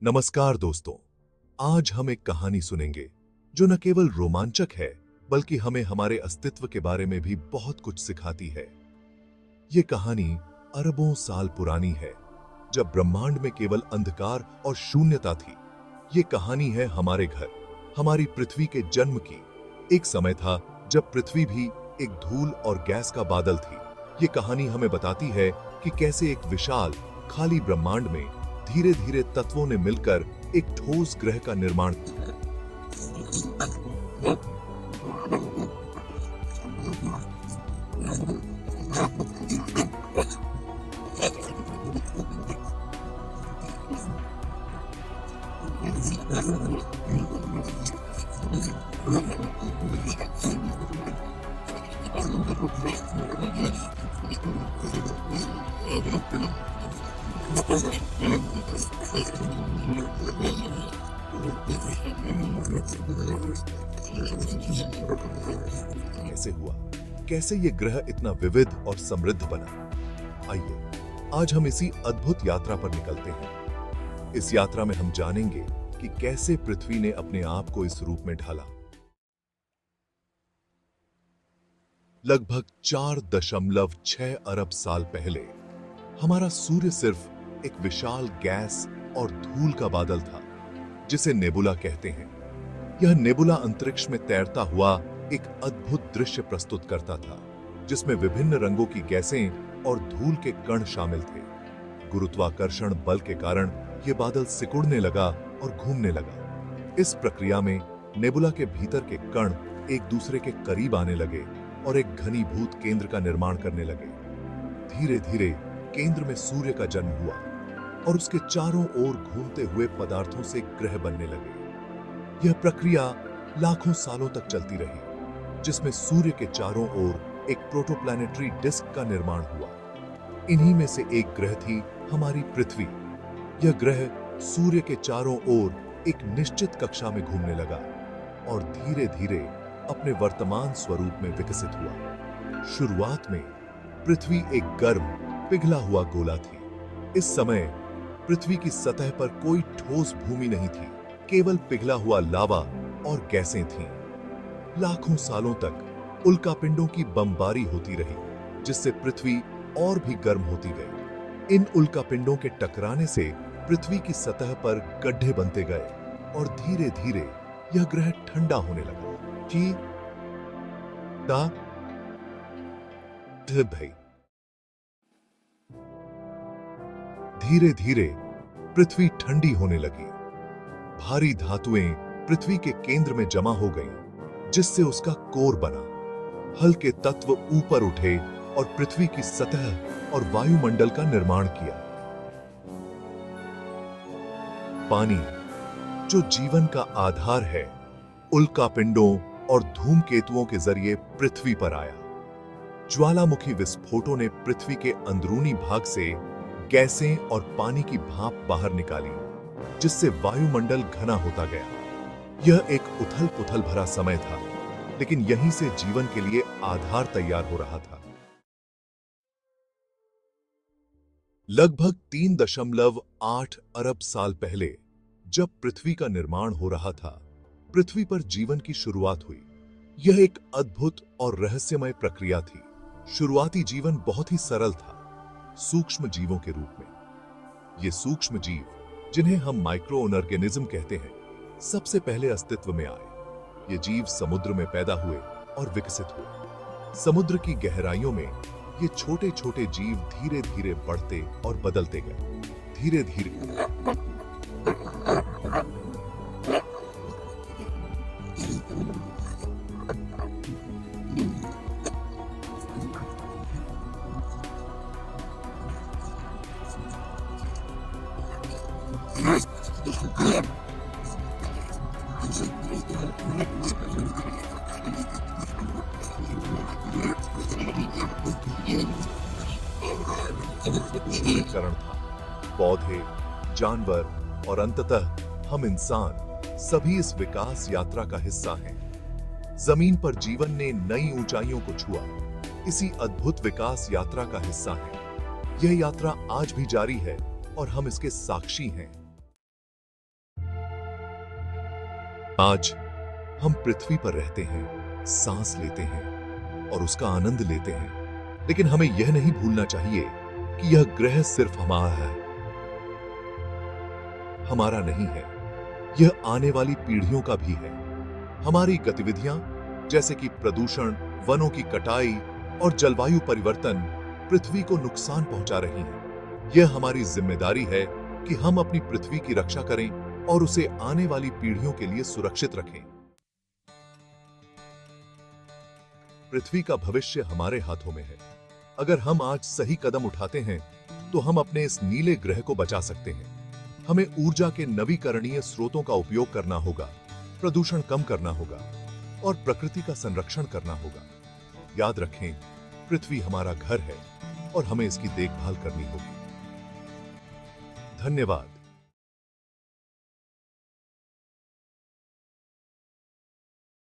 नमस्कार दोस्तों, आज हम एक कहानी सुनेंगे जो न केवल रोमांचक है बल्कि हमें हमारे अस्तित्व के बारे में भी बहुत कुछ सिखाती है। ये कहानी अरबों साल पुरानी है, जब ब्रह्मांड में केवल अंधकार और शून्यता थी। ये कहानी है हमारे घर, हमारी पृथ्वी के जन्म की। एक समय था जब पृथ्वी भी एक धूल और गैस का बादल थी। ये कहानी हमें बताती है कि कैसे एक विशाल खाली ब्रह्मांड में धीरे धीरे तत्वों ने मिलकर एक ठोस ग्रह का निर्माण किया। कैसे हुआ, कैसे ये ग्रह इतना विविध और समृद्ध बना? आइए आज हम इसी अद्भुत यात्रा पर निकलते हैं। इस यात्रा में हम जानेंगे कि कैसे पृथ्वी ने अपने आप को इस रूप में ढाला। लगभग 4.6 अरब साल पहले हमारा सूर्य सिर्फ एक विशाल गैस और धूल का बादल था, जिसे नेबुला कहते हैं। यह नेबुला अंतरिक्ष में तैरता हुआ एक अद्भुत दृश्य प्रस्तुत करता था, जिसमें विभिन्न रंगों की गैसें और धूल के कण शामिल थे। गुरुत्वाकर्षण बल के कारण यह बादल सिकुड़ने लगा और घूमने लगा। इस प्रक्रिया में नेबुला के भीतर के कण एक दूसरे के करीब आने लगे और एक घनीभूत केंद्र का निर्माण करने लगे। धीरे धीरे केंद्र में सूर्य का जन्म हुआ और उसके चारों ओर घूमते हुए पदार्थों से ग्रह बनने लगे। यह प्रक्रिया लाखों सालों तक चलती रही, जिसमें सूर्य के चारों ओर एक प्रोटोप्लैनेटरी डिस्क का निर्माण हुआ। इन्हीं में से एक ग्रह थी हमारी पृथ्वी। यह ग्रह सूर्य के चारों ओर एक निश्चित कक्षा में घूमने लगा और धीरे धीरे अपने वर्तमान स्वरूप में विकसित हुआ। शुरुआत में पृथ्वी एक गर्म पिघला हुआ गोला थी। इस समय पृथ्वी की सतह पर कोई ठोस भूमि नहीं थी, केवल पिघला हुआ लावा और गैसें थीं। लाखों सालों तक उल्कापिंडों की बमबारी होती रही, जिससे पृथ्वी और भी गर्म होती गई। इन उल्कापिंडों के टकराने से पृथ्वी की सतह पर गड्ढे बनते गए और धीरे धीरे यह ग्रह ठंडा होने लगा। भाई धीरे धीरे पृथ्वी ठंडी होने लगी। भारी धातुएं पृथ्वी के केंद्र में जमा हो गईं, जिससे उसका कोर बना। हल्के तत्व ऊपर उठे और पृथ्वी की सतह और वायुमंडल का निर्माण किया। पानी, जो जीवन का आधार है, उल्कापिंडों और धूमकेतुओं के जरिए पृथ्वी पर आया। ज्वालामुखी विस्फोटों ने पृथ्वी के अंदरूनी भाग से गैसें और पानी की भाप बाहर निकाली, जिससे वायुमंडल घना होता गया। यह एक उथल-पुथल भरा समय था, लेकिन यहीं से जीवन के लिए आधार तैयार हो रहा था। लगभग 3.8 अरब साल पहले जब पृथ्वी का निर्माण हो रहा था, पृथ्वी पर जीवन की शुरुआत हुई। यह एक अद्भुत और रहस्यमय प्रक्रिया थी। शुरुआती जीवन बहुत ही सरल था, सूक्ष्म जीवों के रूप में। ये सूक्ष्म जीव, जिन्हें हम माइक्रो ऑर्गेनिज्म कहते हैं, सबसे पहले अस्तित्व में आए। ये जीव समुद्र में पैदा हुए और विकसित हुए। समुद्र की गहराइयों में ये छोटे छोटे जीव धीरे धीरे बढ़ते और बदलते गए। धीरे धीरे चरण था। पौधे, जानवर और अंततः हम इंसान सभी इस विकास यात्रा का हिस्सा हैं। जमीन पर जीवन ने नई ऊंचाइयों को छुआ, इसी अद्भुत विकास यात्रा का हिस्सा है। यह यात्रा आज भी जारी है और हम इसके साक्षी हैं। आज हम पृथ्वी पर रहते हैं, सांस लेते हैं और उसका आनंद लेते हैं, लेकिन हमें यह नहीं भूलना चाहिए कि यह ग्रह सिर्फ हमारा नहीं है, यह आने वाली पीढ़ियों का भी है। हमारी गतिविधियां जैसे कि प्रदूषण, वनों की कटाई और जलवायु परिवर्तन पृथ्वी को नुकसान पहुंचा रही हैं। यह हमारी जिम्मेदारी है कि हम अपनी पृथ्वी की रक्षा करें और उसे आने वाली पीढ़ियों के लिए सुरक्षित रखें। पृथ्वी का भविष्य हमारे हाथों में है। अगर हम आज सही कदम उठाते हैं तो हम अपने इस नीले ग्रह को बचा सकते हैं। हमें ऊर्जा के नवीकरणीय स्रोतों का उपयोग करना होगा, प्रदूषण कम करना होगा और प्रकृति का संरक्षण करना होगा। याद रखें, पृथ्वी हमारा घर है और हमें इसकी देखभाल करनी होगी। धन्यवाद।